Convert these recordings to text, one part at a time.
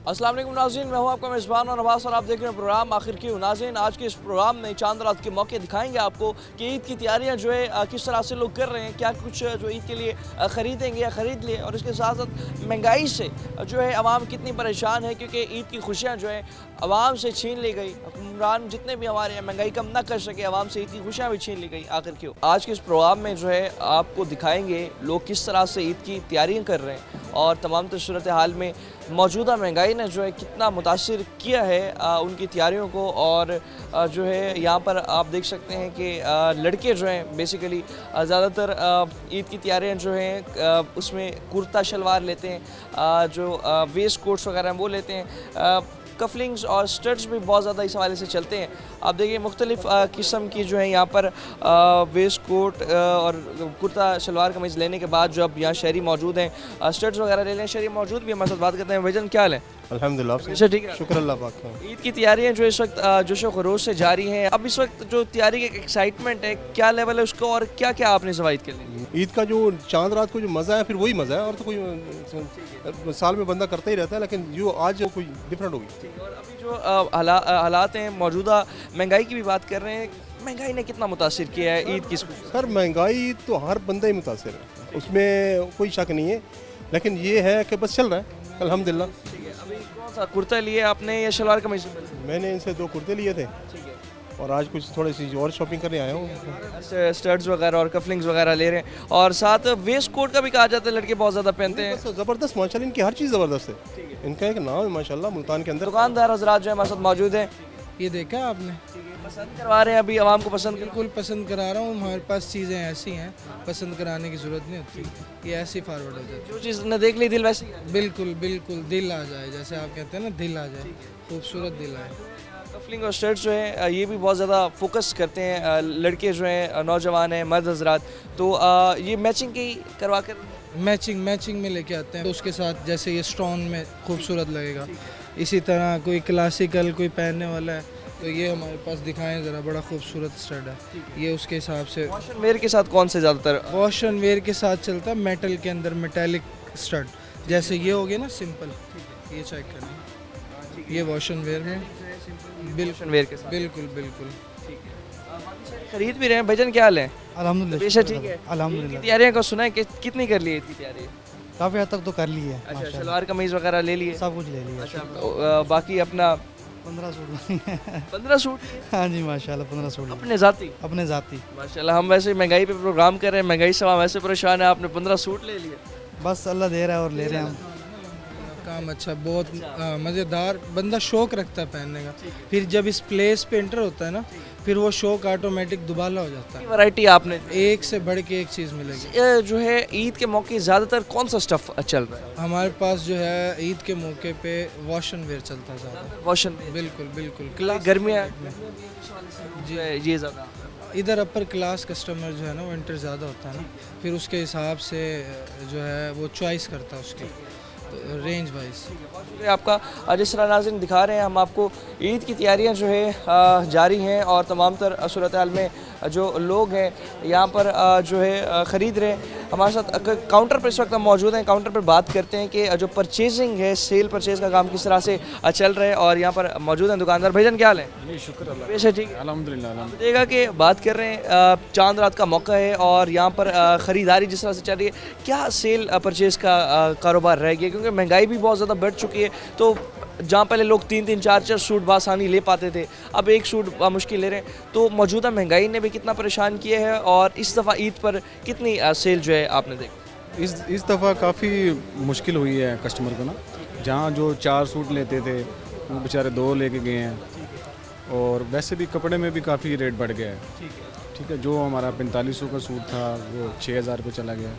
अस्सलाम वालेकुम नाज़रीन, मैं हूं आपका मेज़बान और नवाज़ और आप देख रहे हैं प्रोग्राम आखिर क्यों। नाज़रीन, आज के इस प्रोग्राम में चांद रात के मौके दिखाएंगे आपको कि ईद की तैयारियां जो है किस तरह से लोग कर रहे हैं, क्या कुछ जो ईद के लिए ख़रीदेंगे या ख़रीद लिए, और इसके साथ साथ महंगाई से जो है आवाम कितनी परेशान है, क्योंकि ईद की खुशियाँ जो है आवाम से छीन ली गई। हुक्मरान जितने भी हमारे महंगाई कम ना कर सके, आवाम से ईद की खुशियाँ भी छीन ली गई। आखिर क्यों आज के इस प्रोग्राम में जो है आपको दिखाएंगे लोग किस तरह से ईद की तैयारियाँ कर रहे हैं और तमाम सूरत हाल में मौजूदा महंगाई ने जो है कितना मुतासिर किया है उनकी तैयारियों को। और जो है यहाँ पर आप देख सकते हैं कि लड़के जो हैं बेसिकली ज़्यादातर ईद की तैयारियाँ जो हैं उसमें कुर्ता शलवार लेते हैं, जो वेस्ट कोट्स वगैरह हैं वो लेते हैं, कफलिंग्स और स्टड्स भी बहुत ज़्यादा इस हवाले से चलते हैं। आप देखिए मुख्तलिफ़ किस्म की जो है यहाँ पर वेस्ट कोट और कुर्ता शलवार कमीज़ लेने के बाद जो अब यहाँ शहरी मौजूद हैं, स्टड्स वगैरह ले लें, शहरी मौजूद भी हमारे साथ बात करते हैं। भाईजान क्या हाल है? अल्हम्दुलिल्लाह, अच्छा ठीक है, शुक्र अल्लाह पाक का। ईद की तैयारियाँ जो इस वक्त जोशो खरोश से जारी हैं, अब इस वक्त जो तैयारी की एक्साइटमेंट है क्या लेवल है उसका, और क्या क्या आपने ज़वाइद के लिए? ईद का जो चांद रात को जो मज़ा है फिर वही मज़ा है, और तो कोई साल में बंदा करता ही रहता है, लेकिन जो आज कोई डिफरेंट होगी। और अभी जो हालात हैं, मौजूदा महंगाई की भी बात कर रहे हैं, महंगाई ने कितना मुतासिर किया है ईद की? सर महंगाई तो हर बंदा ही मुतासिर है, उसमें कोई शक नहीं है, लेकिन ये है कि बस चल रहा है अल्हम्दुलिल्लाह। अभी कौन सा कुर्ता लिए आपने या शलवार कमीज? मैंने इनसे 2 कुर्ते लिए थे और आज कुछ थोड़ी सी और शॉपिंग करने आया हूँ। स्टड्स वगैरह और कफलिंग्स वगैरह ले रहे हैं, और साथ वेस्ट कोट का भी कहा जाता है लड़के बहुत ज़्यादा पहनते हैं। ज़बरदस्त माशाल्लाह, इनकी हर चीज़ ज़बरदस्त है। इनका एक नाम है माशाल्लाह मुल्तान के अंदर। दुकानदार हजरात जो है हमारे साथ मौजूद हैं, ये देखा आपने? पसंद करवा रहे हैं अभी आवाम को पसंद। बिल्कुल पसंद करा रहा हूँ, हमारे पास चीज़ें ऐसी हैं पसंद कराने की ज़रूरत नहीं होती, ये ऐसी फॉरवर्ड हो जाती जो चीज़ ने देख ली दिल वैसी है। है। बिल्कुल बिल्कुल दिल आ जाए, जैसे आप कहते हैं ना, दिल आ जाए, खूबसूरत दिल आए। कफलिंग और शर्ट्स जो है ये भी बहुत ज़्यादा फोकस करते हैं लड़के जो हैं, नौजवान हैं, मर्द हजरात, तो ये मैचिंग की करवा कर मैचिंग में लेके आते हैं, तो उसके साथ जैसे ये स्टोन में खूबसूरत लगेगा। इसी तरह कोई क्लासिकल कोई पहनने वाला है तो ये हमारे पास दिखाएं ज़रा, बड़ा खूबसूरत स्टड है ये, उसके हिसाब से। फैशन वेयर के साथ कौन से ज़्यादातर? वॉश एंड वेयर के साथ चलता है, मेटल के अंदर मेटेलिक स्टड, जैसे ये हो गया ना सिंपल, ये चेक करें, ये वॉश एंड वेयर में फैशन वेयर के साथ बिल्कुल बिल्कुल। खरीद भी रहे हैं। भाईजान क्या हाल है? अल्हम्दुलिल्लाह, पेशा ठीक है? अल्हम्दुलिल्लाह। तैयारियां को सुना है कि कितनी कर ली है इतनी तैयारी? काफ़ी हद तक तो कर ली है। अच्छा, माशाल्लाह। शलवार कमीज वगैरह ले लिए? सब कुछ ले लिया। अच्छा, बाकी अपना 15 सूट 15 सूट हाँ जी माशाल्लाह, 15 सूट लिए। अपने जाती? अपने ज़ाती। माशाल्लाह, हम वैसे महंगाई पे प्रोग्राम कर रहे हैं, महंगाई से हम वैसे परेशान है, आपने 15 सूट ले लिए। बस अल्लाह दे रहा है और ले रहे हैं हम। काम अच्छा, बहुत मज़ेदार, बंदा शौक रखता है पहनने का, फिर जब इस प्लेस पे एंटर होता है ना, फिर वो शौक ऑटोमेटिक दुबाला हो जाता है। वैरायटी आपने एक से बढ़ के एक चीज़ मिलेगी। ये जो है ईद के मौके ज़्यादातर कौन सा स्टफ़ चल रहा है? हमारे पास जो है ईद के मौके पे वॉश एंड वेयर चलता है ज़्यादा। वॉशन बिल्कुल बिल्कुल। गर्मियाँ जी, ये ज़्यादा इधर अपर क्लास कस्टमर जो है ना, वो एंटर ज़्यादा होता है ना, फिर उसके हिसाब से जो है वो चॉइस करता है उसकी, तो रेंज वाइज। शुक्रिया आपका। जिस तरह नाज़रीन दिखा रहे हैं हम आपको, ईद की तैयारियां जो है जारी हैं, और तमाम तर सूरत हाल में जो लोग हैं यहाँ पर जो है ख़रीद रहे हैं। हमारे साथ काउंटर पर इस वक्त हम मौजूद हैं, काउंटर पर बात करते हैं कि जो परचेजिंग है, सेल परचेज़ का काम किस तरह से चल रहा है, और यहाँ पर मौजूद हैं दुकानदार। भाईजान क्या हाल है? जी शुक्र अल्लाह, पेशा ठीक है? अल्हम्दुलिल्लाह। देखा कि बात कर रहे हैं चांद रात का मौका है, और यहाँ पर ख़रीदारी जिस तरह से चल रही है, क्या सेल परचेज़ का कारोबार रह गया? क्योंकि महंगाई भी बहुत ज़्यादा बढ़ चुकी है, तो जहाँ पहले लोग 3-3, 4-4 सूट बासानी ले पाते थे, अब एक सूट मुश्किल ले रहे हैं। तो मौजूदा महंगाई ने भी कितना परेशान किया है, और इस दफ़ा ईद पर कितनी सेल जो है आपने देखी? इस दफ़ा काफ़ी मुश्किल हुई है कस्टमर को ना, जहाँ जो 4 सूट लेते थे वो बेचारे 2 लेके गए हैं, और वैसे भी कपड़े में भी काफ़ी रेट बढ़ गया है। ठीक है, जो हमारा 4500 का सूट था वो 6000 पे चला गया।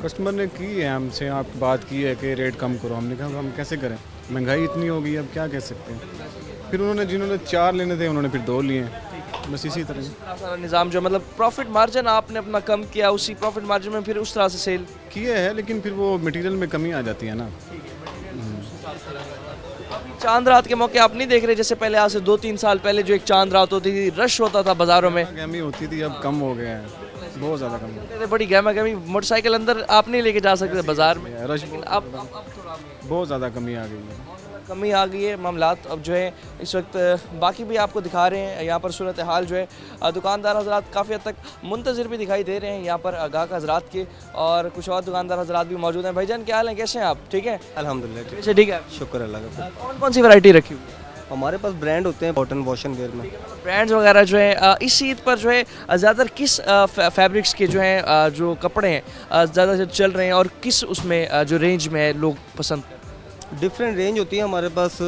कस्टमर ने की है हमसे, आप बात की है कि रेट कम करो, हमने कहा हम कैसे करें, महंगाई इतनी हो गई, अब क्या कह सकते हैं। फिर उन्होंने, जिन्होंने 4 लेने थे उन्होंने फिर 2 लिए, बस इसी तरह सारा निज़ाम जो मतलब प्रॉफिट मार्जिन आपने अपना कम किया, उसी प्रॉफिट मार्जिन में फिर उस तरह से सेल किए है, लेकिन फिर वो मटेरियल में कमी आ जाती है ना। चांद रात के मौके आप नहीं देख रहे, जैसे पहले आज से 2-3 साल पहले जो एक चांद रात होती थी, रश होता था बाज़ारों में, गहमी होती थी, अब कम हो गया है, बहुत ज़्यादा कम हो गया बड़ी गहमा गहमी, मोटरसाइकिल अंदर आप नहीं लेके जा सकते बाज़ार में, है। रश लेकिन अब थोड़ा बहुत ज़्यादा कमी आ गई है। कमी आ गई है मामलात अब जो है इस वक्त बाकी भी आपको दिखा रहे हैं यहाँ पर सूरत हाल जो है दुकानदार हजरात काफ़ी हद तक मुंतज़िर भी दिखाई दे रहे हैं यहाँ पर गाहक हजरात के और कुछ और दुकानदार हजरात भी मौजूद हैं। भाईजान क्या हाल है, कैसे हैं आप? ठीक है अल्हम्दुलिल्लाह अच्छा ठीक है। शुक्र अल्लाह का। कौन कौन सी वैरायटी रखी हुई है? हमारे पास ब्रांड होते हैं कॉटन वॉशन वेयर में। ब्रांड्स वगैरह जो है इस ईद पर जो है ज़्यादातर किस फैब्रिक्स के जो हैं जो कपड़े हैं ज़्यादा चल रहे हैं और किस उसमें जो रेंज में लोग पसंद करते हैं? डिफरेंट रेंज होती है हमारे पास,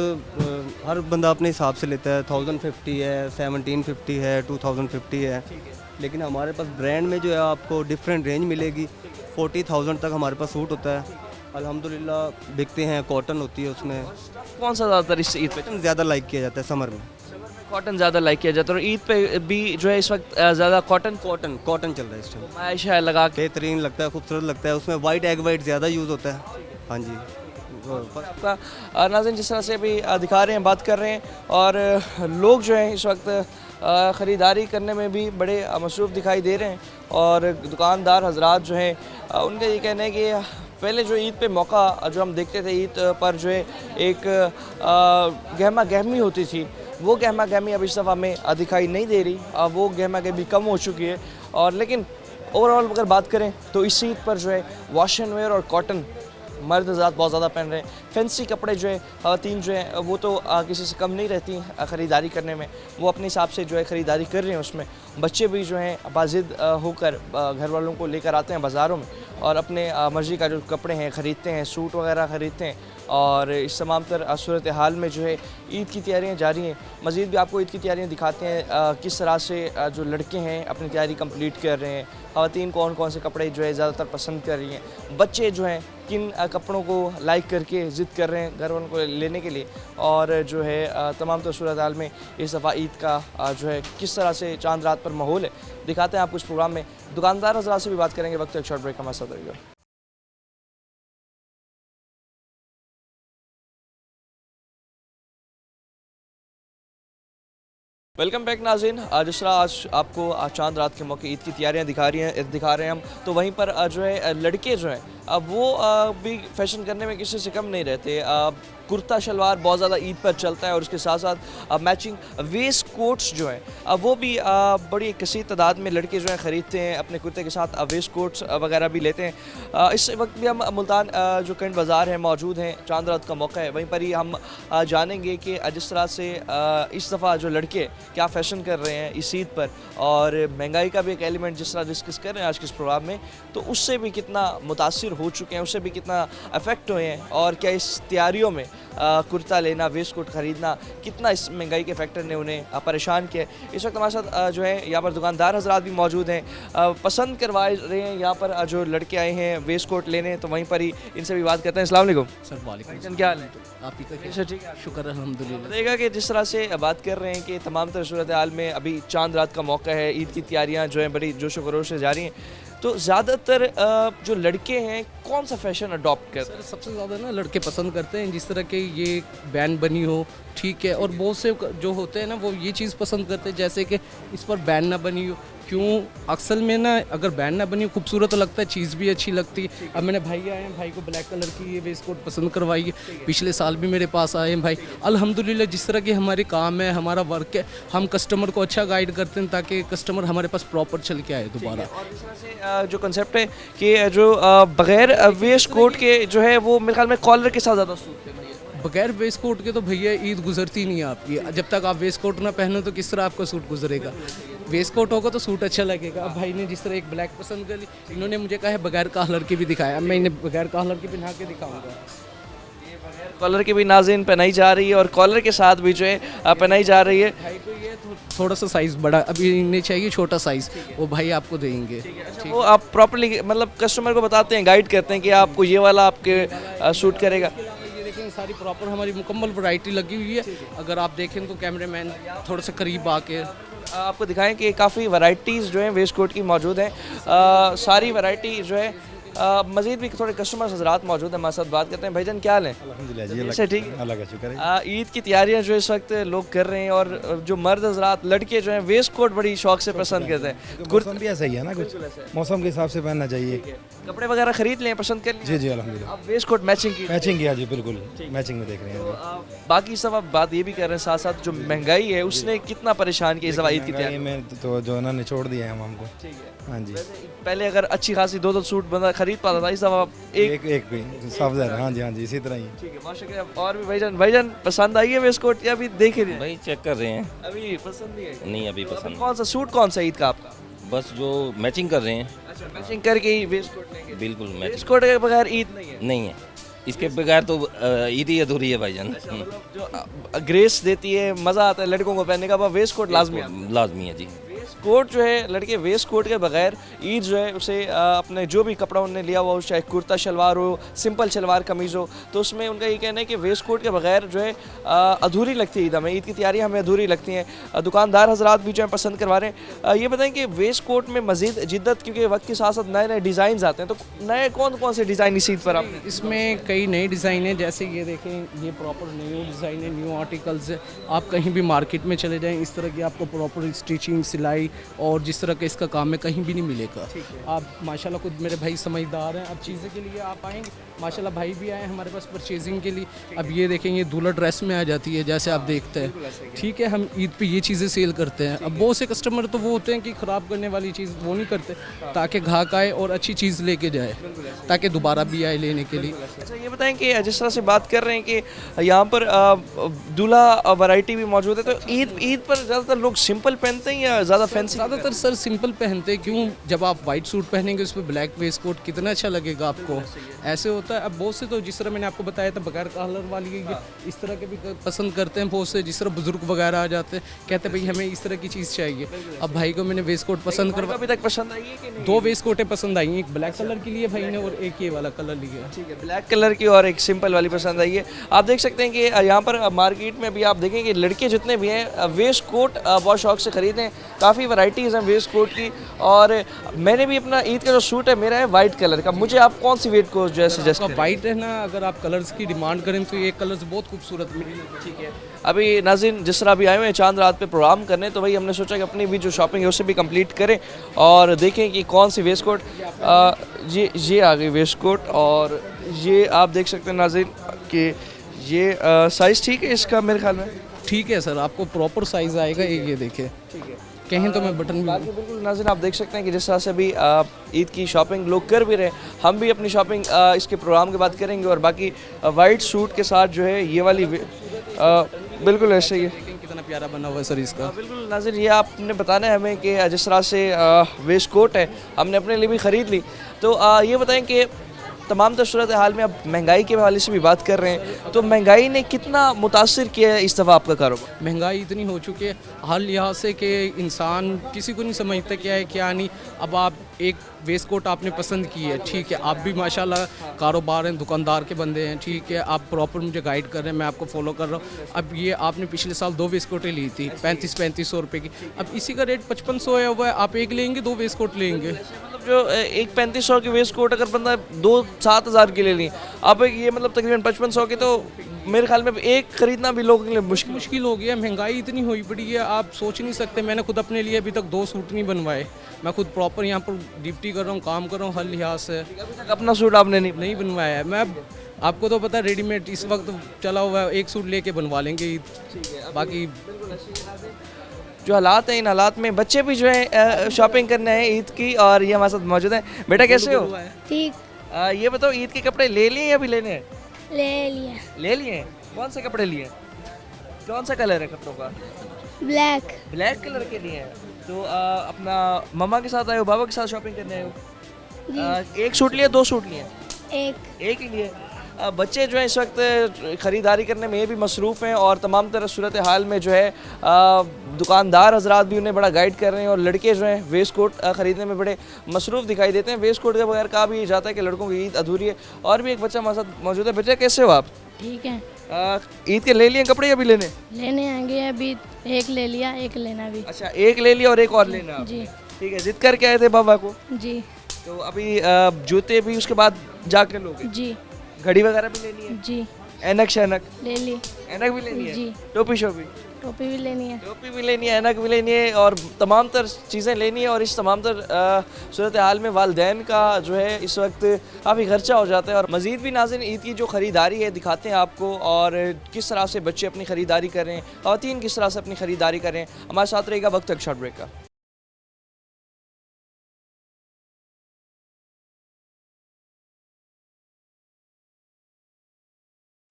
हर बंदा अपने हिसाब से लेता है। 1050 है, 1750 है, 2050 है, लेकिन हमारे पास ब्रांड में जो है आपको डिफरेंट रेंज मिलेगी। 40,000 तक हमारे पास सूट होता है, अल्हम्दुलिल्लाह बिकते हैं। कॉटन होती है उसमें। कौन सा ज़्यादातर इस ईद पे कॉटन ज़्यादा लाइक किया जाता है समर में। कॉटन ज़्यादा लाइक किया जाता है और ईद पे भी जो है इस वक्त ज़्यादा कॉटन कॉटन चल रहा है इस टाइम। माशा लगा के बेहतरीन लगता है, खूबसूरत लगता है। उसमें वाइट एग वाइट ज़्यादा यूज़ होता है। हाँ जी। आपका नाज़रीन जिस तरह से अभी दिखा रहे हैं, बात कर रहे हैं और लोग जो हैं इस वक्त ख़रीदारी करने में भी बड़े मसरूफ़ दिखाई दे रहे हैं और दुकानदार हजरात जो हैं उनका ये कहना है कि पहले जो ईद पे मौका जो हम देखते थे, ईद पर जो है एक गहमा गहमी होती थी, वो गहमा गहमी अब इस दफ़ा हमें दिखाई नहीं दे रही। वो गहमा गहमी कम हो चुकी है और लेकिन ओवरऑल अगर बात करें तो इस ईद पर जो है वॉशन वेयर और कॉटन मर्द हज़रात बहुत ज़्यादा पहन रहे हैं। फैंसी कपड़े जो है ख़वातीन जो है वो तो किसी से कम नहीं रहती ख़रीदारी करने में, वो अपने हिसाब से जो है ख़रीदारी कर रहे हैं। उसमें बच्चे भी जो हैं बाजिद होकर घर वालों को लेकर आते हैं बाज़ारों में और अपने मर्ज़ी का जो कपड़े हैं ख़रीदते हैं, सूट वगैरह ख़रीदते हैं और इस तमाम तर सूरत हाल में जो है ईद की तैयारियाँ जारी हैं। मज़ीद भी आपको ईद की तैयारियाँ दिखाते हैं किस तरह से जो लड़के हैं अपनी तैयारी कंप्लीट कर रहे हैं, ख़वातीन कौन कौन से कपड़े जो है ज़्यादातर पसंद कर रही हैं, बच्चे जो हैं किन कपड़ों को लाइक करके ज़िद कर रहे हैं घर वालों को लेने के लिए और जो है तमाम तो सूरत हाल में इस दफ़ा ईद का जो है किस तरह से चांद रात पर माहौल है दिखाते हैं आपको इस प्रोग्राम में। दुकानदार हज़रात से भी बात करेंगे, वक्त एक शॉर्ट ब्रेक हमारे साथ रहेगा। वेलकम बैक नाज़रीन। जिस तरह आज आपको चांद रात के मौके ईद की तैयारियां दिखा रहे हैं हम, तो वहीं पर जो है लड़के जो हैं अब वो भी फैशन करने में किसी से कम नहीं रहते। कुर्ता शलवार बहुत ज़्यादा ईद पर चलता है और उसके साथ साथ मैचिंग वेस्ट कोट्स जो हैं वो भी बड़ी कसीर तादाद में लड़के जो हैं ख़रीदते हैं, अपने कुर्ते के साथ वेस्ट कोट्स वगैरह भी लेते हैं। इस वक्त भी हम मुल्तान जो कैंट बाज़ार है मौजूद हैं, चांद रात का मौका है, वहीं पर ही हम जानेंगे कि जिस तरह से इस दफ़ा जो लड़के क्या फ़ैशन कर रहे हैं इस ईद पर और महंगाई का भी एक एलिमेंट जिस तरह डिस्कस कर रहे हैं आज के इस प्रोग्राम में, तो उससे भी कितना मुतासिर हो चुके हैं, उससे भी कितना अफेक्ट हुए हैं और क्या इस तैयारियों में कुर्ता लेना, वेस्ट कोट ख़रीदना, कितना इस महंगाई के फैक्टर ने उन्हें परेशान किया। इस वक्त हमारे साथ जो है यहाँ पर दुकानदार हजरात भी मौजूद हैं, पसंद करवा रहे हैं यहाँ पर जो लड़के आए हैं वेस्ट कोट लेने, तो वहीं पर ही इनसे भी बात करते हैं। अस्सलाम वालेकुम सर। वालेकुम। क्या हाल है? आप ही का अच्छा ठीक है, शुक्र अल्हम्दुलिल्लाह। बताइएगा कि जिस तरह से बात कर रहे हैं कि तमाम तरह सूरत हाल में अभी चांद रात का मौका है, ईद की तैयारियाँ जो हैं बड़ी जोशो खरोश से जारी हैं, तो ज़्यादातर जो लड़के हैं कौन सा फैशन अडॉप्ट करते हैं? सर सबसे ज़्यादा ना लड़के पसंद करते हैं जिस तरह के ये बैन बनी हो, ठीक है, और बहुत से जो होते हैं ना वो ये चीज़ पसंद करते हैं जैसे कि इस पर बैन ना बनी हो। क्यों अक्सर में ना अगर बैन ना बनी हो खूबसूरत लगता है, चीज़ भी अच्छी लगती है। अब मैंने भाई आए हैं, भाई को ब्लैक कलर की ये वेस्ट कोट पसंद करवाई है, पिछले साल भी मेरे पास आए हैं भाई। अल्हम्दुलिल्लाह जिस तरह की हमारी काम है, हमारा वर्क है, हम कस्टमर को अच्छा गाइड करते हैं ताकि कस्टमर हमारे पास प्रॉपर चल के आए दोबारा। और जिस तरह से जो कंसेप्ट है कि जो बग़ैर वेस्ट कोट के जो है वो मेरे ख्याल में कॉलर के साथ ज़्यादा सूट है। बगैर वेस्ट कोट के तो भैया ईद गुजरती नहीं है आपकी। जब तक आप वेस्ट कोट ना पहनो तो किस तरह आपका सूट गुजरेगा? वेस्ट कोट होगा तो सूट अच्छा लगेगा। अब भाई ने जिस तरह एक ब्लैक पसंद कर ली, इन्होंने मुझे कहा है बगैर कॉलर के भी दिखाया, अब मैं इन्हें बगैर कॉलर के पहना के दिखाऊंगा। कॉलर की भी नाज़रीन पहनाई जा रही है और कॉलर के साथ भी जो है पहनाई जा रही है। भाई को ये थोड़ा सा साइज़ बड़ा, अभी इन्हें चाहिए छोटा साइज़, वो भाई आपको देंगे। वो आप प्रॉपर्ली मतलब कस्टमर को बताते हैं, गाइड करते हैं कि आपको ये वाला आपके सूट करेगा। ये देखें सारी प्रॉपर हमारी मुकम्मल वैरायटी लगी हुई है। अगर आप देखें तो कैमरामैन थोड़ा सा करीब आके आपको दिखाएं कि काफ़ी वैरायटीज़ जो हैं वेस्ट कोट की मौजूद हैं। सारी वैरायटी जो है मजीद भी थोड़े कस्टमर्स हजरात मौजूद हैं, हमारे साथ बात करते हैं। भाईजान क्या हाल है? अल्हम्दुलिल्लाह जी, अच्छा, ठीक है। अल्लाह का शुक्र है। ईद की तैयारियां जो इस वक्त लोग कर रहे हैं और जो मर्द हजरात लड़के जो हैं वेस्ट कोट बड़ी शौक से पसंद करते हैं। मौसम भी ऐसा ही है ना, कुछ मौसम के हिसाब से पहनना चाहिए। कपड़े वगैरह खरीद लें, पसंद कर लें? जी जी अल्हम्दुलिल्लाह। आप वेस्ट कोट मैचिंग की? मैचिंग किया जी, बिल्कुल मैचिंग में देख रहे हैं जी। बाकी सब आप बात ये भी कर रहे हैं साथ साथ जो महंगाई है उसने कितना परेशान किया इस दफा ईद की तैयारी में, तो जो ना निचोड़ दिया है हम हमको। ठीक है। हाँ जी, पहले अगर अच्छी खासी 2-2 सूट बंदा खरीद पाता था, इस दफा एक एक भी सब ज़्यादा। हाँ जी हाँ जी, इसी तरह ही। ठीक है, माशाल्लाह। और भी भाईजान पसंद आई है वेस्ट कोट या अभी देख रहे हैं? भाई चेक कर रहे हैं, अभी पसंद नहीं है? नहीं अभी तो पसंद कौन सा सूट कौन सा ईद का आपका? बस जो मैचिंग कर रहे हैं। अच्छा, मैचिंग करके ही वेस्ट कोट लेंगे? बिल्कुल वेस्ट मैचिंग कोट के बगैर ईद नहीं है? नहीं है, इसके बगैर तो ईद ही अधूरी है भाईजान। अच्छा, मतलब जो ग्रेस देती है, मज़ा आता है लड़कों को पहनने का, वो वेस्ट कोट लाजमी आता है। लाजमी है जी। वेस्ट कोट जो है, लड़के वेस्ट कोट के बगैर ईद जो है उसे अपने जो भी कपड़ा उन्होंने लिया हुआ हो, चाहे कुर्ता शलवार हो, सिंपल शलवार कमीज़ हो, तो उसमें उनका ये कहना है कि वेस्ट कोट के बगैर जो है अधूरी लगती है ईद हमें, ईद की तैयारी हमें अधूरी लगती हैं। दुकानदार हजरात भी जो है पसंद करवा रहे हैं। ये बताएं कि वेस्ट कोट में मज़ीद जिद्दत, क्योंकि वक्त के साथ साथ नए नए डिज़ाइन आते हैं, तो नए कौन कौन से डिज़ाइन इस ईद पर आपने? इसमें कई नए डिज़ाइन हैं, जैसे ये देखें, ये प्रॉपर न्यू डिज़ाइन है, न्यू आर्टिकल्स है। आप कहीं भी मार्केट में चले जाएं, इस तरह की आपको प्रॉपर स्टिचिंग, सिलाई और जिस तरह का इसका काम है कहीं भी नहीं मिलेगा। आप माशाल्लाह खुद मेरे भाई समझदार हैं। अब चीज़ें के लिए आप आएंगे, माशाल्लाह भाई भी आए हमारे पास परचेजिंग के लिए। अब ये देखेंगे दूल्हा ड्रेस में आ जाती है, जैसे आप देखते हैं। ठीक है, हम ईद पे ये चीज़ें सेल करते हैं। अब बहुत से कस्टमर तो वो होते हैं कि ख़राब करने वाली चीज़ वो नहीं करते, ताकि ग्राहक आए और अच्छी चीज़ लेके जाए, ताकि दोबारा भी आए लेने के लिए। अच्छा, ये बताएं कि जिस तरह से बात कर रहे हैं कि यहाँ पर दूल्हा वैरायटी भी मौजूद है, तो ईद पर ज़्यादातर लोग सिंपल पहनते हैं या ज़्यादा फैंसी? ज़्यादातर सर सिंपल पहनते हैं। क्यों? जब आप वाइट सूट पहनेंगे उस पर ब्लैक वेस्ट कोट, कितना अच्छा लगेगा आपको। ऐसे होता है। अब बहुत से तो जिस तरह मैंने आपको बताया था बगैर कलर वाली इस तरह के भी पसंद करते हैं बहुत से। जिस तरह बुजुर्ग वगैरह आ जाते हैं, कहते हैं भाई हमें इस तरह की चीज़ चाहिए। अब भाई को मैंने वेस्ट कोट पसंद करवा, अभी तक पसंद आई है कि नहीं? 2 वेस्ट कोटें पसंद आई हैं, एक ब्लैक कलर के लिए भाई ने और एक ये वाला कलर लिया। ठीक है, ब्लैक कलर की और एक सिंपल वाली पसंद आई है। आप देख सकते हैं कि यहाँ पर मार्केट में भी आप देखें कि लड़के जितने भी हैं वेस्ट कोट बहुत शौक से खरीदें। काफ़ी वैरायटीज़ हैं वेस्ट कोट की। और मैंने भी अपना ईद का जो सूट है मेरा है वाइट कलर का। मुझे आप कौन सी वेट को जो है सजेस्ट करें? वाइट है ना, अगर आप कलर्स की डिमांड करें तो ये कलर्स बहुत खूबसूरत मिलेंगे। ठीक है, अभी नाज़रीन जिस तरह अभी आए हुए हैं चांद रात पे प्रोग्राम करने, तो भाई हमने सोचा कि अपनी भी जो शॉपिंग है उसे भी कंप्लीट करें और देखें कि कौन सी वेस्ट कोट। ये आ गई वेस्ट कोट, और ये आप देख सकते हैं नाज़रीन कि ये साइज़ ठीक है इसका मेरे ख्याल में? ठीक है सर, आपको प्रॉपर साइज़ आएगा। ये देखें, ठीक है, कहें तो मैं बटन भी बाकी बिल्कुल नाज़रीन आप देख सकते हैं कि जिस तरह से अभी ईद की शॉपिंग लोग कर भी रहे, हम भी अपनी शॉपिंग इसके प्रोग्राम के बाद करेंगे। और बाकी वाइट सूट के साथ जो है ये वाली बिल्कुल ऐसे ही है। कितना प्यारा बना हुआ है सर इसका। बिल्कुल नाज़रीन, ये आपने बताना है हमें कि जिस तरह से वेस्ट कोट है हमने अपने लिए भी ख़रीद ली। तो ये बताएं कि तमाम तो सूरत हाल में अब महंगाई के हवाले से भी बात कर रहे हैं, तो महंगाई ने कितना मुतासिर किया है इस दफ़ा आपका कारोबार? महंगाई इतनी हो चुकी है हर लिहाज से कि इंसान किसी को नहीं समझता क्या है क्या नहीं। अब आप एक वेस्ट कोट आपने पसंद की है, ठीक है, आप भी माशाल्लाह कारोबार हैं, दुकानदार के बंदे हैं, ठीक है, आप प्रॉपर मुझे गाइड कर रहे हैं, मैं आपको फॉलो कर रहा हूँ। अब ये आपने पिछले साल 2 वेस्ट कोटें ली थी 3500 रुपये की, अब इसी का रेट 5500 है हुआ है। आप एक लेंगे 2 वेस्ट कोट लेंगे। मतलब जो एक 3500 की वेस्ट कोट अगर बंदा 2-7 के ले ली, अब ये मतलब तकरीबन 5500 की, तो मेरे ख्याल में एक ख़रीदना भी लोगों के लिए मुश्किल हो गया। महंगाई इतनी हुई पड़ी है, आप सोच नहीं सकते। मैंने खुद अपने लिए अभी तक 2 सूट नहीं बनवाए। मैं खुद प्रॉपर यहाँ पर ड्यूटी कर रहा हूँ, काम कर रहा हूँ हर लिहाज से। अभी तक अपना सूट आपने नहीं बनवाया है। मैं आपको तो पता है रेडीमेड इस वक्त चला हुआ है, एक सूट लेके बनवा लेंगे ईद। बाकी जो हालात हैं, इन हालात में बच्चे भी जो है शॉपिंग करने हैं ईद की, और ये हमारे साथ मौजूद हैं। बेटा कैसे हो? ठीक। ये बताओ ईद के कपड़े ले लिए या अभी लेने हैं? ले लिए। कौन से कपड़े लिए? कौन सा कलर है कपड़ों का? ब्लैक कलर के लिए हैं। तो अपना मम्मा के साथ आए हो, बाबा के साथ शॉपिंग करने आए हो? एक सूट लिए, 2 सूट लिए? एक ही लिए। बच्चे जो है इस वक्त ख़रीदारी करने में ये भी मसरूफ़ हैं, और तमाम तरह सूरत हाल में जो है दुकानदार हजरात भी उन्हें बड़ा गाइड कर रहे हैं, और लड़के जो हैं वेस्ट कोट ख़रीदने में बड़े मसरूफ़ दिखाई देते हैं। वेस्ट कोट के बगैर कहा भी जाता है कि लड़कों की ईद अधूरी है। और भी एक बच्चा हमारे साथ मौजूद है। बच्चा कैसे हो आप? ठीक है। ईद के ले लिए कपड़े या अभी लेने आएंगे? अभी एक ले लिया, एक लेना भी। अच्छा, एक ले लिया और एक और लेना? जी। ठीक है, जिद करके आए थे बाबा को? जी। तो अभी जूते भी उसके बाद जाकर लोगे? जी घड़ी वगैरह भी लेनी है? जी ऐनक शैनक? ले ली। ऐनक भी लेनी है? जी। टोपी शोपी? टोपी भी लेनी है। टोपी भी लेनी है, ऐनक भी लेनी है और तमाम तर चीज़ें लेनी है। और इस तमाम तर सूरत हाल में वालदैन का जो है इस वक्त काफ़ी खर्चा हो जाता है। और मज़ीद भी नाज़रीन ईद की जो ख़रीदारी है दिखाते हैं आपको, और किस तरह से बच्चे अपनी ख़रीदारी कर रहे हैं, ख़वातीन किस तरह से अपनी ख़रीदारी कर रहे हैं। हमारे साथ रहेगा वक्त तक शॉर्ट ब्रेक का।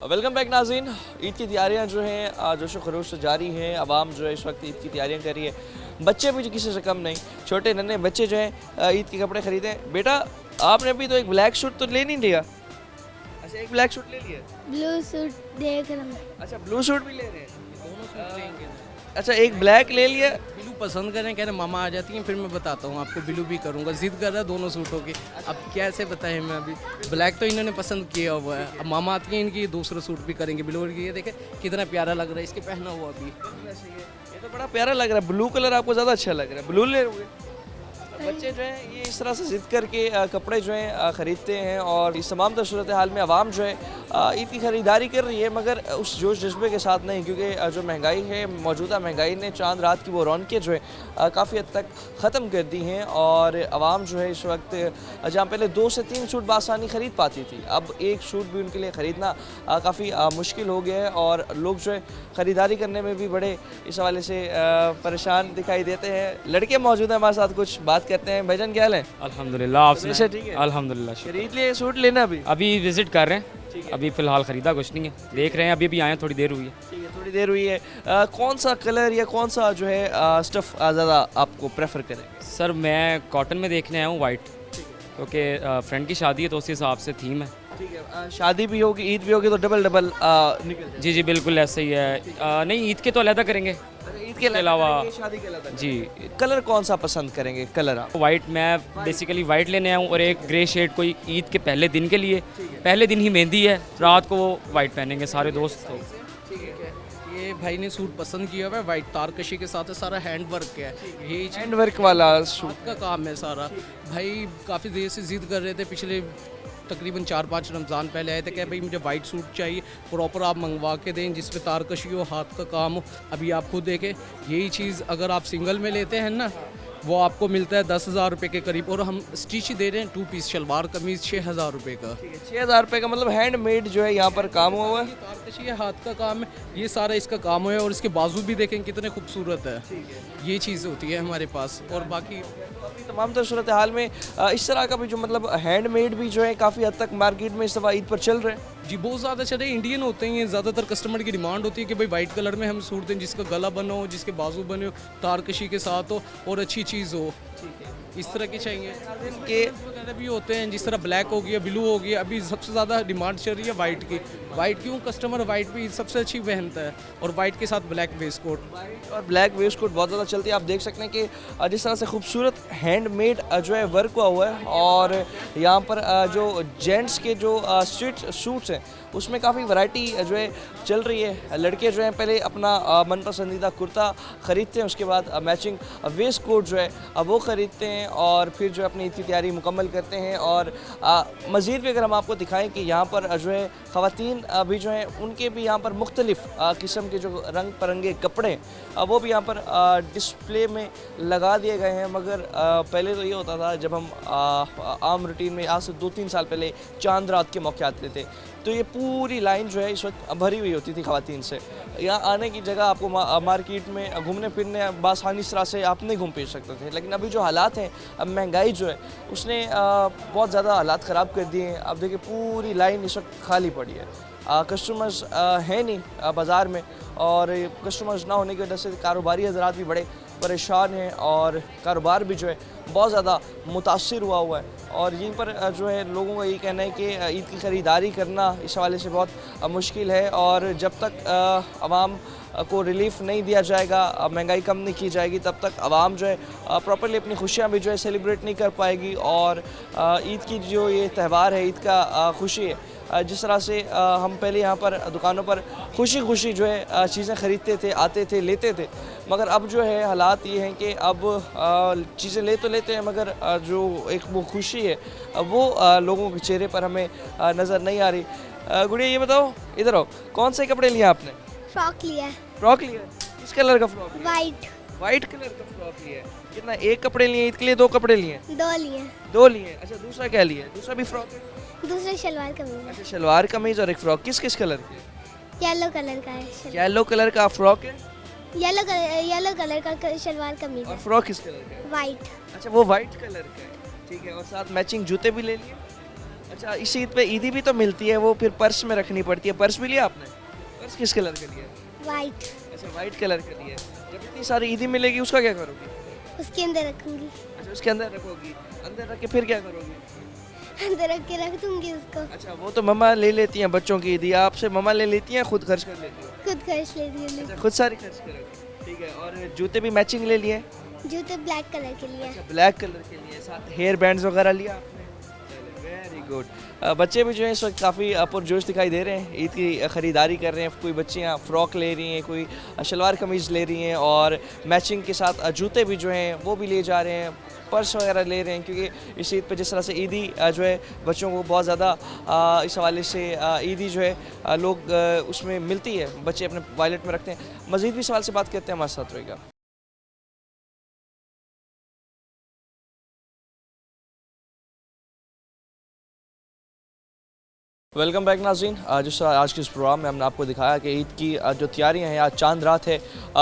वेलकम बैक नाज़रीन। ईद की तैयारियां जो हैं जोश व खरोश से जारी हैं। आवाम जो है इस वक्त ईद की तैयारियां कर रही है। बच्चे भी किसी से कम नहीं, छोटे नन्हे बच्चे जो हैं ईद के कपड़े खरीदे। बेटा आपने अभी तो एक ब्लैक सूट तो ले नहीं लिया? अच्छा, एक ब्लैक सूट ले लिया। ब्लू सूट देख रहा हूँ। अच्छा, ब्लू सूट भी ले रहे हैं? दोनों सूट लेंगे। अच्छा, एक ब्लैक ले लिया। ब्लू पसंद करें, कह रहे मामा आ जाती हैं, फिर मैं बताता हूँ आपको, ब्लू भी करूँगा। जिद कर रहा है दोनों सूटों की, अब कैसे बताएं मैं अभी। ब्लैक तो इन्होंने पसंद किया हुआ है, अब मामा आती हैं इनकी दूसरा सूट भी करेंगे ब्लू। ये देखें कितना प्यारा लग रहा है, इसके पहना हुआ अभी। ये तो बड़ा प्यारा लग रहा है। ब्लू कलर आपको ज़्यादा अच्छा लग रहा है, ब्लू ले रहे? बच्चे जो हैं ये इस तरह से ज़िद करके कपड़े जो हैं ख़रीदते हैं। और इस तमाम तर सूरत हाल में आवाम जो है ईद की ख़रीदारी कर रही है, मगर उस जोश जज्बे के साथ नहीं, क्योंकि जो महंगाई है, मौजूदा महंगाई ने चांद रात की वो रौनकें जो है काफ़ी हद तक ख़त्म कर दी हैं। और आवाम जो है इस वक्त जहाँ पहले 2 से 3 सूट बआसानी ख़रीद पाती थी, अब एक सूट भी उनके लिए ख़रीदना काफ़ी मुश्किल हो गया है। और लोग जो है ख़रीदारी करने में भी बड़े इस हवाले से परेशान दिखाई देते हैं। लड़के मौजूद हैं हमारे साथ, कुछ बात करते हैं। भाईजान क्या हाल है? अल्हम्दुलिल्लाह, आपसे ठीक है? अल्हम्दुलिल्लाह। खरीद लिए सूट लेना? अभी विजिट कर रहे हैं, अभी फ़िलहाल ख़रीदा कुछ नहीं है, देख रहे हैं, अभी आए हैं, थोड़ी देर हुई है। ठीक है, थोड़ी देर हुई है। कौन सा कलर या कौन सा जो है स्टफ़ ज़्यादा आपको प्रेफर करेंगे? सर मैं कॉटन में देखने आया हूँ, वाइट, क्योंकि फ्रेंड की शादी है तो उस हिसाब से थीम है। ठीक है, शादी भी होगी, ईद भी होगी, तो डबल डबल निकल। जी बिल्कुल ऐसे ही है। नहीं, ईद के तो अलग करेंगे, ईद के अलावा शादी के अलावा। जी। कलर कौन सा पसंद करेंगे? कलर आप? वाइट, मैं बेसिकली वाइट लेने आया हूँ, और एक ग्रे शेड कोई ईद के पहले दिन के लिए। पहले दिन ही मेहंदी है, रात को वो वाइट पहनेंगे सारे दोस्त। ये भाई ने सूट पसंद किया हुआ है, वाइट तारकशी के साथ है, सारा हैंड वर्क है, ये हैंड वर्क वाला सूट का काम है सारा। भाई काफ़ी देर से जिद कर रहे थे, पिछले तकरीबन 4-5 रमज़ान पहले आए थे कि भाई मुझे वाइट सूट चाहिए, प्रॉपर आप मंगवा के दें, जिसमें तारकशी हो, हाथ का काम हो। अभी आप खुद देखें, यही चीज़ अगर आप सिंगल में लेते हैं ना, वो आपको मिलता है 10,000 रुपये के करीब, और हम स्टिच ही दे रहे हैं 2 पीस शलवार कमीज़ 6,000 रुपये का। 6,000 रुपये का मतलब हैंडमेड जो है यहाँ पर काम हुआ है। तारकशी है, हाथ का काम है, ये सारा इसका काम हुआ है। और इसके बाजू भी देखें कितने खूबसूरत है, ये चीज़ होती है हमारे पास। और बाकी तमाम तर सूरत हाल में इस तरह का भी जो मतलब हैंडमेड भी जो है काफ़ी हद तक मार्केट में इस दफ़ा ईद पर चल रहे हैं। जी बहुत ज़्यादा चल रहे हैं, इंडियन होते हैं ये, ज़्यादातर कस्टमर की डिमांड होती है कि भाई वाइट कलर में हम सूट दें, जिसका गला बना हो, जिसके बाजू बने हो, तारकशी के साथ हो, और अच्छी चीज़ हो, इस तरह की चाहिए। के वगैरह भी होते हैं, जिस तरह ब्लैक हो गया, ब्लू हो गया। अभी सबसे ज़्यादा डिमांड चल रही है वाइट की। वाइट क्यों? कस्टमर वाइट भी सबसे अच्छी पहनता है, और वाइट के साथ ब्लैक वेस्ट कोट। और ब्लैक वेस्ट कोट बहुत ज़्यादा चलती है। आप देख सकते हैं कि जिस तरह से खूबसूरत हैंडमेड जो है वर्क हुआ हुआ है। और यहाँ पर जो जेंट्स के जो स्ट्रीट सूट्स हैं उसमें काफ़ी वैरायटी जो है चल रही है। लड़के जो हैं पहले अपना मन पसंदीदा कुर्ता ख़रीदते हैं, उसके बाद मैचिंग वेस्ट कोट जो है वो ख़रीदते हैं, और फिर जो है अपनी ईद की तैयारी मुकम्मल करते हैं। और मज़ीद भी अगर हम आपको दिखाएं कि यहाँ पर जो है ख़वातीन भी जो हैं उनके भी यहाँ पर मुख्तलिफ़ किस्म के जो रंग बिरंगे कपड़े वो भी यहाँ पर डिस्प्ले में लगा दिए गए हैं। मगर पहले तो ये होता था, जब हम आम रूटीन में आज से 2-3 साल पहले चांद रात के मौके आते थे, तो ये पूरी लाइन जो है इस वक्त भरी हुई होती थी ख़वातीन से। यहाँ आने की जगह आपको मार्केट में घूमने फिरने बासानी तरह से आप नहीं घूम फिर सकते थे। लेकिन अभी जो हालात हैं, अब महंगाई जो है उसने बहुत ज़्यादा हालात ख़राब कर दिए हैं। अब देखिए पूरी लाइन इस वक्त खाली पड़ी है, कस्टमर्स हैं नहीं बाज़ार में, और कस्टमर्स ना होने की वजह से कारोबारी हज़रात भी बड़े परेशान हैं, और कारोबार भी जो है बहुत ज़्यादा मुतासिर हुआ है। और यहीं पर जो है लोगों का ये कहना है कि ईद की ख़रीदारी करना इस हवाले से बहुत मुश्किल है, और जब तक आवाम को रिलीफ नहीं दिया जाएगा, महंगाई कम नहीं की जाएगी, तब तक आवाम जो है प्रॉपर्ली अपनी खुशियाँ भी जो है सेलिब्रेट नहीं कर पाएगी। और ईद की जो ये त्यौहार है, ईद का खुशी है, जिस तरह से हम पहले यहाँ पर दुकानों पर खुशी खुशी जो है चीज़ें ख़रीदते थे, आते थे, लेते थे, मगर अब जो है हालात ये हैं कि अब चीज़ें ले तो लेते हैं मगर जो एक वो खुशी है वो लोगों के चेहरे पर हमें नज़र नहीं आ रही। गुड़िया ये बताओ, इधर आओ, कौन से कपड़े लिए आपने? फ्रॉक लिया है। फ्रॉक लिया? किस कलर का फ्रॉक? वाइट। वाइट कलर का फ्रॉक लिया है। कितना, एक कपड़े लिए ईद के लिए, 2 कपड़े लिए? 2 लिए। 2 लिए। अच्छा, दूसरा क्या लिया? दूसरा भी फ्रॉक है? दूसरा शलवार कमीज। अच्छा, शलवार कमीज और एक फ्रॉक। किस किस कलर की? येलो कलर का है। येलो कलर का फ्रॉक है? येलो कलर का शलवार कमीज। और फ्रॉक किस कलर का है? वाइट। अच्छा, वो वाइट कलर का है, ठीक है। और साथ मैचिंग जूते भी ले लिए? अच्छा, इस ईद पे ईदी भी तो मिलती है, वो फिर पर्स में रखनी पड़ती है, पर्स भी लिया आपने? पर्स किस कलर का लिया? वाइट। अच्छा, वाइट कलर का लिया। जब इतनी सारी ईदी मिलेगी उसका क्या करोगी? उसके अंदर रखूंगी। अच्छा, उसके अंदर रखोगी? अंदर रख के फिर क्या करोगी? अंदर रख के रख दूंगी उसको। अच्छा, वो तो मम्मा ले लेती हैं बच्चों की ईदी, आपसे मम्मा ले लेती हैं, खुद खर्च कर लेती हो? खुद खर्च लेती हूँ। अच्छा, खुद सारी खर्च करोगे, ठीक है। और जूते भी मैचिंग ले लिए? जूते ब्लैक कलर के लिए। अच्छा, ब्लैक कलर के लिए। साथ हेयर बैंड्स वगैरह लिया आपने? Very good. बच्चे भी जो है इस वक्त काफ़ी पुरजोश दिखाई दे रहे हैं, ईद की ख़रीदारी कर रहे हैं। कोई बच्चियाँ फ़्रॉक ले रही हैं, कोई शलवार कमीज़ ले रही हैं और मैचिंग के साथ जूते भी जो हैं वो भी ले जा रहे हैं, पर्स वगैरह ले रहे हैं, क्योंकि इस ईद पे जिस तरह से ईदी जो है बच्चों को बहुत ज़्यादा इस हवाले से ईदी जो है लोग उसमें मिलती है, बच्चे अपने वॉलेट में रखते हैं। मज़ीद भी सवाल से बात करते हैं, हमारे साथ रहेगा। वेलकम बैक नाज़रीन। जिस तरह आज के इस प्रोग्राम में हमने आपको दिखाया कि ईद की जो तैयारियां हैं, आज चांद रात है,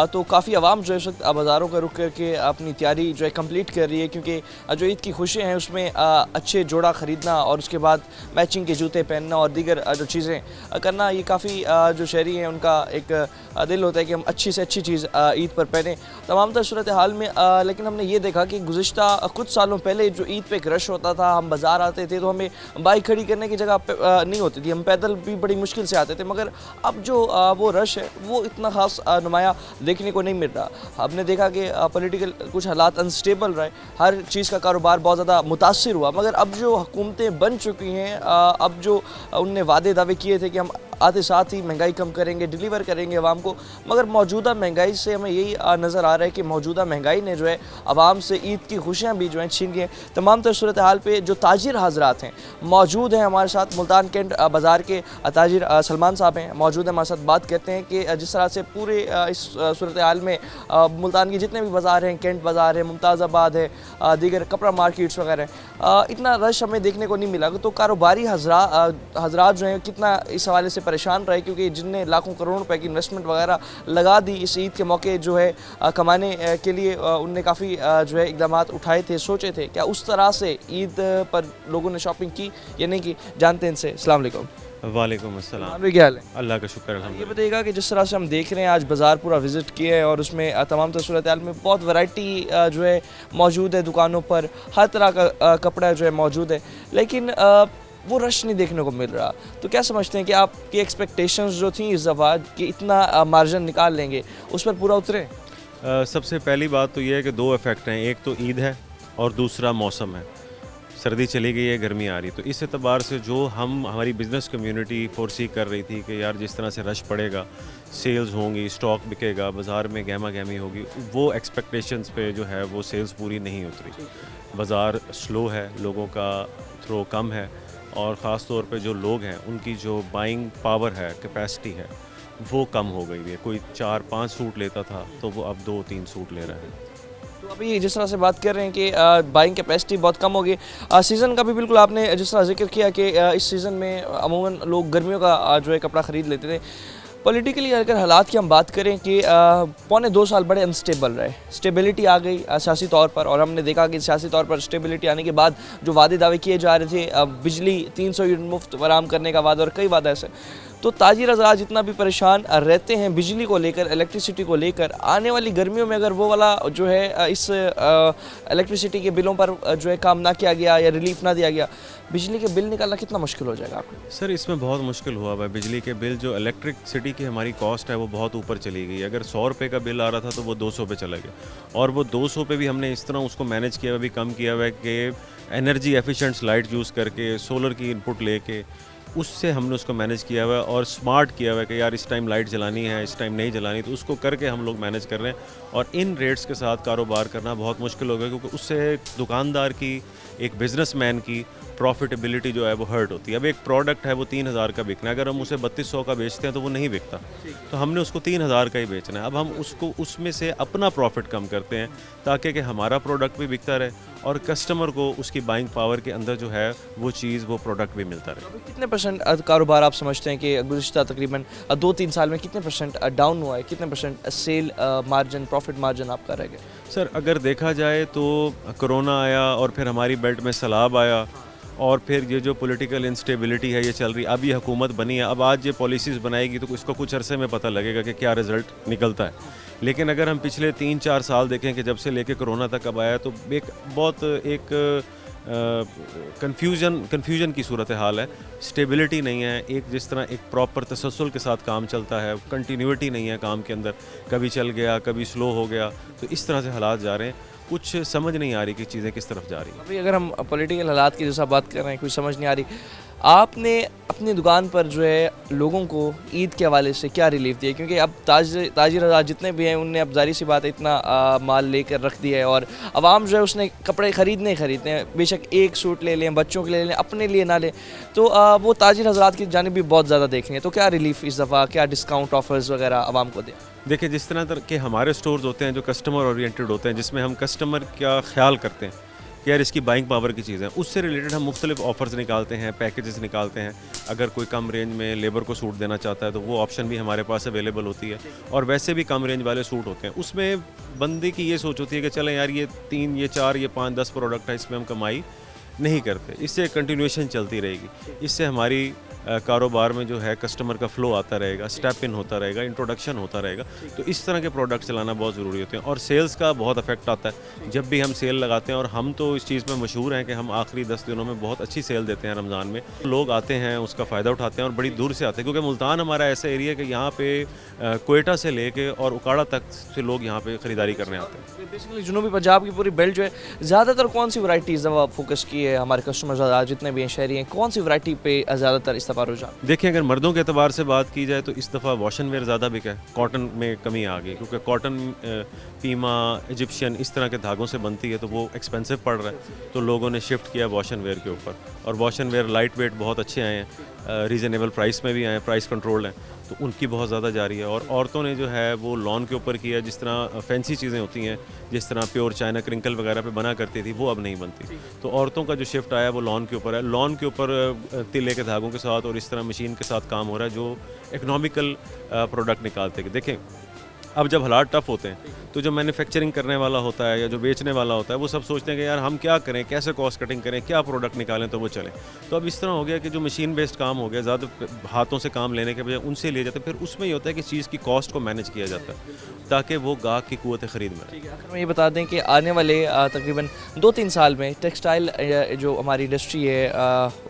तो काफ़ी आवाम जो है इस वक्त बाज़ारों का रुख करके अपनी तैयारी जो है कंप्लीट कर रही है, क्योंकि जो ईद की खुशियां हैं उसमें अच्छे जोड़ा ख़रीदना और उसके बाद मैचिंग के जूते पहनना और दीगर जो चीज़ें करना, ये काफ़ी जो शहरी हैं उनका एक दिल होता है कि हम अच्छी से अच्छी चीज़ ईद पर पहने तमाम तर सूरत हाल में। लेकिन हमने ये देखा कि गुज़िश्ता कुछ सालों पहले जो ईद पर एक रश होता था, हम बाज़ार आते थे तो हमें बाइक खड़ी करने की जगह नहीं होती थी, हम पैदल भी बड़ी मुश्किल से आते थे, मगर अब जो वो रश है वो इतना ख़ास नुमाया देखने को नहीं मिल रहा। हमने देखा कि पॉलिटिकल कुछ हालात अनस्टेबल रहे, हर चीज़ का कारोबार बहुत ज़्यादा मुतासिर हुआ, मगर अब जो हुकूमतें बन चुकी हैं, अब जो उनने वादे दावे किए थे कि हम आते साथ ही महंगाई कम करेंगे, डिलीवर करेंगे आवाम को, मगर मौजूदा महंगाई से हमें यही नज़र आ रहा है कि मौजूदा महंगाई ने जो है आवाम से ईद की खुशियाँ भी जो हैं छीन ली हैं। तमाम तर सूरत हाल पे जो ताजिर हजरात हैं मौजूद हैं हमारे साथ, मुल्तान कैंट बाज़ार के ताजिर सलमान साहब हैं, मौजूद हैं हमारे साथ। बात करते हैं कि जिस तरह से पूरे इस सूरत हाल में मुल्तान के जितने भी बाज़ार हैं, कैंट बाज़ार है, मुमताज़ाबाद है, दीगर कपड़ा मार्केट्स वगैरह, इतना रश हमें देखने को नहीं मिला। तो कारोबारी हजरात जो हैं कितना इस हवाले से परेशान रहे, क्योंकि जिनने लाखों करोड़ों रुपए की इन्वेस्टमेंट वगैरह लगा दी इस ईद के मौके जो है कमाने के लिए, उनने काफ़ी जो है इक़दाम उठाए थे, सोचे थे। क्या उस तरह से ईद पर लोगों ने शॉपिंग की या नहीं की, जानते हैं इनसे। अस्सलाम वालेकुम। वालेकुम अस्सलाम। आप क्या हाल है? अल्लाह का शुक्र है। ये बताइएगा कि जिस तरह से हम देख रहे हैं आज बाज़ार पूरा विज़िट किया है और उसमें तमाम सूरत हाल में बहुत वैरायटी जो है मौजूद है, दुकानों पर हर तरह का कपड़ा जो है मौजूद है, लेकिन वो रश नहीं देखने को मिल रहा। तो क्या समझते हैं कि आपकी एक्सपेक्टेशंस जो थी इस दफ़ा कि इतना मार्जिन निकाल लेंगे, उस पर पूरा उतरे? सबसे पहली बात तो ये है कि 2 इफ़ेक्ट हैं, एक तो ईद है और दूसरा मौसम है। सर्दी चली गई है, गर्मी आ रही, तो इस एतबार से जो हमारी बिज़नेस कम्युनिटी फोरसी कर रही थी कि यार जिस तरह से रश पड़ेगा, सेल्स होंगी, स्टॉक बिकेगा, बाज़ार में गहमा गहमी होगी, वो एक्सपेक्टेशंस पे जो है वो सेल्स पूरी नहीं उतरी। बाज़ार स्लो है, लोगों का थ्रो कम है और ख़ास तौर पे जो लोग हैं उनकी जो बाइंग पावर है, कैपेसिटी है, वो कम हो गई है। कोई 4-5 सूट लेता था तो वो अब 2-3 सूट ले रहा है। तो अभी जिस तरह से बात कर रहे हैं कि बाइंग कैपेसिटी बहुत कम होगी, सीज़न का भी बिल्कुल आपने जिस तरह जिक्र किया कि इस सीज़न में अमूमन लोग गर्मियों का जो है कपड़ा ख़रीद लेते थे। पॉलिटिकली अगर हालात की हम बात करें कि पौने 2 साल बड़े अनस्टेबल रहे, स्टेबिलिटी आ गई सियासी तौर पर, और हमने देखा कि सियासी तौर पर स्टेबिलिटी आने के बाद जो वादे दावे किए जा रहे थे, बिजली 300 यूनिट मुफ्त फराहम करने का वादा और कई वादा ऐसे, तो ताजिर हज़रात जितना भी परेशान रहते हैं बिजली को लेकर, इलेक्ट्रिसिटी को लेकर, आने वाली गर्मियों में अगर वो वाला जो है इस इलेक्ट्रिसिटी के बिलों पर जो है काम ना किया गया या रिलीफ ना दिया गया, बिजली के बिल निकालना कितना मुश्किल हो जाएगा आपको? सर इसमें बहुत मुश्किल हुआ है। बिजली के बिल, जो इलेक्ट्रिसिटी की हमारी कॉस्ट है वो बहुत ऊपर चली गई। अगर 100 रुपये का बिल आ रहा था तो वो 200 पे चला गया, और वो 200 पे भी हमने इस तरह उसको मैनेज किया हुआ, भी कम किया हुआ है कि एनर्जी एफिशिएंट लाइट यूज़ करके, सोलर की इनपुट लेके उससे हमने उसको मैनेज किया हुआ है और स्मार्ट किया हुआ है कि यार इस टाइम लाइट जलानी है, इस टाइम नहीं जलानी, तो उसको करके हम लोग मैनेज कर रहे हैं। और इन रेट्स के साथ कारोबार करना बहुत मुश्किल हो गया, क्योंकि उससे एक दुकानदार की, एक बिजनेसमैन की प्रॉफिटेबिलिटी जो है वो हर्ट होती है। अब एक प्रोडक्ट है वो 3000 का बिकना है, अगर हम उसे 3200 का बेचते हैं तो वो नहीं बिकता, तो हमने उसको 3000 का ही बेचना है। अब हम उसको उसमें से अपना प्रॉफिट कम करते हैं ताकि कि हमारा प्रोडक्ट भी बिकता रहे और कस्टमर को उसकी बाइंग पावर के अंदर जो है वो चीज़, वो प्रोडक्ट भी मिलता रहे। कितने परसेंट कारोबार आप समझते हैं कि गुज़िश्ता तकरीबन 2-3 साल में कितने परसेंट डाउन हुआ है, कितने percent sale margin, profit margin आपका रह गया? सर अगर देखा जाए तो कोरोना आया और फिर हमारी बेल्ट में सैलाब आया और फिर ये जो पॉलिटिकल इंस्टेबिलिटी है ये चल रही, अब ये हुकूमत बनी है, अब आज ये पॉलिसीज़ बनाएगी तो इसको कुछ अरसे में पता लगेगा कि क्या रिज़ल्ट निकलता है। लेकिन अगर हम पिछले 3-4 साल देखें कि जब से लेके कोरोना तक अब आया, तो एक बहुत एक कन्फ्यूजन की सूरत हाल है, स्टेबिलिटी नहीं है। एक जिस तरह एक प्रॉपर तसलसल के साथ काम चलता है, कंटिन्यूटी नहीं है काम के अंदर, कभी चल गया कभी स्लो हो गया, तो इस तरह से हालात जा रहे हैं। कुछ समझ नहीं आ रही कि चीज़ें किस तरफ जा रही हैं। अभी अगर हम पॉलिटिकल हालात की जैसा बात कर रहे हैं, कुछ समझ नहीं आ रही, आपने अपनी दुकान पर जो है लोगों को ईद के हवाले से क्या रिलीफ दिया? क्योंकि अब ताजिर हज़रात जितने भी हैं उनने अब जारी सी बात है इतना माल लेकर रख दिया है और आवाम जो है उसने कपड़े खरीदने हैं, बेशक एक सूट ले लें, बच्चों के ले लें, अपने लिए ना लें, तो वो ताजिर हज़रात की जानिब भी बहुत ज़्यादा देखेंगे। तो क्या रिलीफ इस दफ़ा, क्या डिस्काउंट ऑफर्स वगैरह आवाम को दें? देखिए, जिस तरह के हमारे स्टोर्स होते हैं जो कस्टमर ओरिएंटेड होते हैं, जिसमें हम कस्टमर का ख्याल करते हैं कि यार इसकी बाइंग पावर की चीज़ है, उससे रिलेटेड हम मुख्तलिफ ऑफ़र्स निकालते हैं, पैकेजेस निकालते हैं। अगर कोई कम रेंज में लेबर को सूट देना चाहता है तो वो ऑप्शन भी हमारे पास अवेलेबल होती है। और वैसे भी कम रेंज वाले सूट होते हैं, उसमें बंदे की ये सोच होती है कि चलें यार ये 3, ये 4, ये 5, 10 प्रोडक्ट है, इसमें हम कमाई नहीं करते, इससे कंटिन्यूएशन चलती रहेगी। इससे हमारी कारोबार में जो है कस्टमर का फ़्लो आता रहेगा, स्टेप इन होता रहेगा, इंट्रोडक्शन होता रहेगा। तो इस तरह के प्रोडक्ट चलाना बहुत ज़रूरी होते हैं और सेल्स का बहुत इफेक्ट आता है जब भी हम सेल लगाते हैं। और हम तो इस चीज़ में मशहूर हैं कि हम आखिरी 10 दिनों में बहुत अच्छी सेल देते हैं रमज़ान में। लोग आते हैं, उसका फ़ायदा उठाते हैं और बड़ी दूर से आते हैं, क्योंकि मुल्तान हमारा ऐसा एरिया है कि यहाँ पे कोयटा से लेके और उकाड़ा तक से लोग यहाँ पे ख़रीदारी करने आते हैं। बेसिकली जनूबी पंजाब की पूरी बेल्ट जो है, ज़्यादातर कौन सी वैरायटीज़ फोकस की है हमारे कस्टमर जितने भी हैं शहरी हैं, कौन सी वैरायटी पे ज़्यादातर इस दफ़ा रुझान? देखिए, अगर मर्दों के अतबार से बात की जाए तो इस दफ़ा वॉशन वेयर ज़्यादा बिका है, कॉटन में कमी आ गई, क्योंकि कॉटन पीमा, इजिप्शियन इस तरह के धागों से बनती है तो वो एक्सपेंसिव पड़ रहा है, तो लोगों ने शिफ्ट किया वॉशन वेयर के ऊपर। और वॉशन वेयर लाइट वेट बहुत अच्छे आए हैं, रीज़नेबल प्राइस में भी आए हैं, प्राइस कंट्रोल्ड हैं, तो उनकी बहुत ज़्यादा जारी है। और औरतों ने जो है वो लॉन के ऊपर किया, जिस तरह फैंसी चीज़ें होती हैं, जिस तरह प्योर चाइना क्रिंकल वगैरह पे बना करती थी, वो अब नहीं बनती। तो औरतों का जो शिफ्ट आया वो लॉन के ऊपर है, लॉन के ऊपर तिले के धागों के साथ और इस तरह मशीन के साथ काम हो रहा है, जो इकनॉमिकल प्रोडक्ट निकालते हैं। देखें, अब जब हालात टफ होते हैं तो जो मैन्युफैक्चरिंग करने वाला होता है या जो बेचने वाला होता है वो सब सोचते हैं कि यार हम क्या करें, कैसे कॉस्ट कटिंग करें, क्या प्रोडक्ट निकालें तो वो चले। तो अब इस तरह हो गया कि जो मशीन बेस्ड काम हो गया, ज़्यादा हाथों से काम लेने के बजाय उनसे लिए जाते हैं, फिर उसमें ये होता है कि चीज़ की कॉस्ट को मैनेज किया जाता है ताकि वो गाहक की कुव्वत ख़रीद में रहे। आखिर में ये बता दें कि आने वाले तकरीबन 2-3 साल में टेक्सटाइल जो हमारी इंडस्ट्री है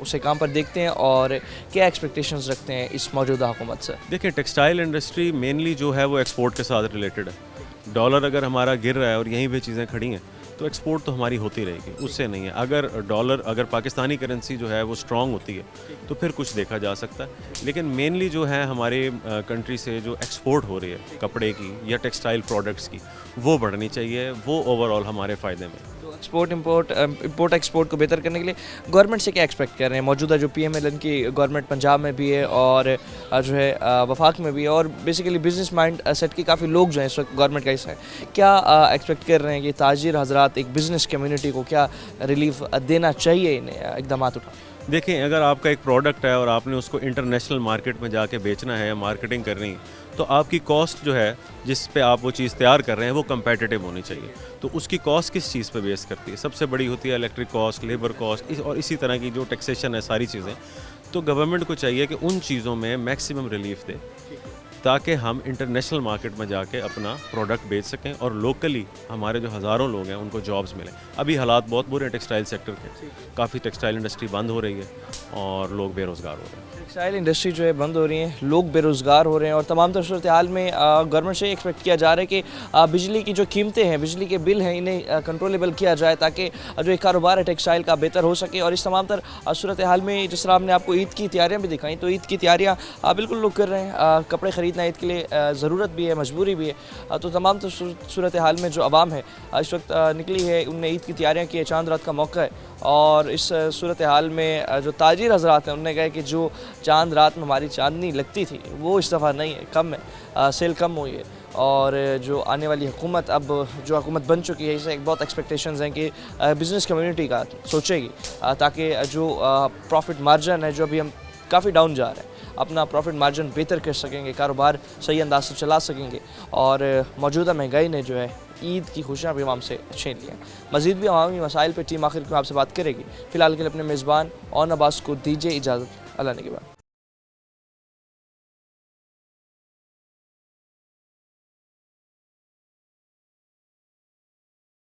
उसे काम पर देखते हैं और क्या एक्सपेक्टेशंस रखते हैं इस मौजूदा हुकूमत से? देखिए, टेक्सटाइल इंडस्ट्री मेनली जो है वो एक्सपोर्ट के साथ रिलेटेड है। डॉलर अगर हमारा गिर रहा है और यहीं पे चीज़ें खड़ी हैं तो एक्सपोर्ट तो हमारी होती रहेगी, उससे नहीं है। अगर पाकिस्तानी करेंसी जो है वो स्ट्रॉन्ग होती है तो फिर कुछ देखा जा सकता है। लेकिन मेनली जो है हमारे कंट्री से जो एक्सपोर्ट हो रही है कपड़े की या टेक्सटाइल प्रोडक्ट्स की, वो बढ़नी चाहिए, वो ओवरऑल हमारे फ़ायदे में। तो इंपोर्ट एक्सपोर्ट को बेहतर करने के लिए गवर्नमेंट से क्या एक्सपेक्ट कर रहे हैं? मौजूदा जो PMLN की गवर्नमेंट पंजाब में भी है और जो है वफाक में भी है, और बेसिकली बिजनेस माइंड सेट के काफ़ी लोग जो हैं इस वक्त गवर्नमेंट का हिस्सा है, क्या एक्सपेक्ट कर रहे हैं कि ताजिर हजरात एक बिज़नेस कम्युनिटी को क्या रिलीफ देना चाहिए, इन्हें इकदाम उठा? देखिए, अगर आपका एक प्रोडक्ट है और आपने उसको इंटरनेशनल मार्केट में जाके बेचना है या मार्केटिंग करनी है, तो आपकी कॉस्ट जो है जिस पे आप वो चीज़ तैयार कर रहे हैं वो कंपेटिटिव होनी चाहिए। तो उसकी कॉस्ट किस चीज़ पे बेस करती है? सबसे बड़ी होती है इलेक्ट्रिक कॉस्ट, लेबर कॉस्ट और इसी तरह की जो टैक्सेशन है, सारी चीज़ें। तो गवर्नमेंट को चाहिए कि उन चीज़ों में मैक्सिमम रिलीफ दे ताकि हम इंटरनेशनल मार्केट में जाके अपना प्रोडक्ट बेच सकें और लोकली हमारे जो हज़ारों लोग हैं उनको जॉब्स मिलें। अभी हालात बहुत बुरे हैं टेक्सटाइल सेक्टर के, काफ़ी टेक्सटाइल इंडस्ट्री बंद हो रही है और लोग बेरोज़गार हो रहे हैं। टेक्सटाइल इंडस्ट्री जो है बंद हो रही है, लोग बेरोज़गार हो रहे हैं और तमाम तर सूरत हाल में गवर्नमेंट से एक्सपेक्ट किया जा रहा है कि बिजली की जो कीमतें हैं, बिजली के बिल हैं, इन्हें कंट्रोलेबल किया जाए ताकि जो एक कारोबार है टेक्सटाइल का बेहतर हो सके। और इस तमाम तर सूरत हाल में जिस तरह हमने आपको ईद की तैयारियाँ भी दिखाई, तो ईद की तैयारियाँ बिल्कुल लोग कर रहे हैं। कपड़े ख़रीदना ईद के लिए ज़रूरत भी है, मजबूरी भी है। तो तमाम तो सूरत हाल में जो आवाम है इस वक्त निकली है, उनने ईद की तैयारियाँ की है, चांद रात का मौका है। और इस सूरत हाल में जो ताजिर हज़रात हैं उन्होंने कहा कि जो चांद रात में हमारी चांदनी लगती थी वो इस दफ़ा नहीं है, कम है, सेल कम हुई है। और जो आने वाली हुकूमत, अब जो हुकूमत बन चुकी है, इससे एक बहुत एक्सपेक्टेशंस हैं कि बिज़नेस कम्युनिटी का सोचेगी ताकि जो प्रॉफिट मार्जिन है, जो अभी हम काफ़ी डाउन जा रहे हैं, अपना प्रॉफिट मार्जिन बेहतर कर सकेंगे, कारोबार सही अंदाज से चला सकेंगे। और मौजूदा महंगाई ने जो है ईद की खुशियाँ भी आवाम से छीन लिया। मज़ीद भी अवामी मसाइल पर टीम आखिर क्यों आपसे बात करेगी। फ़िलहाल के लिए अपने मेज़बान और अब्बास को दीजिए इजाज़त। अल्लाह ने के बाद।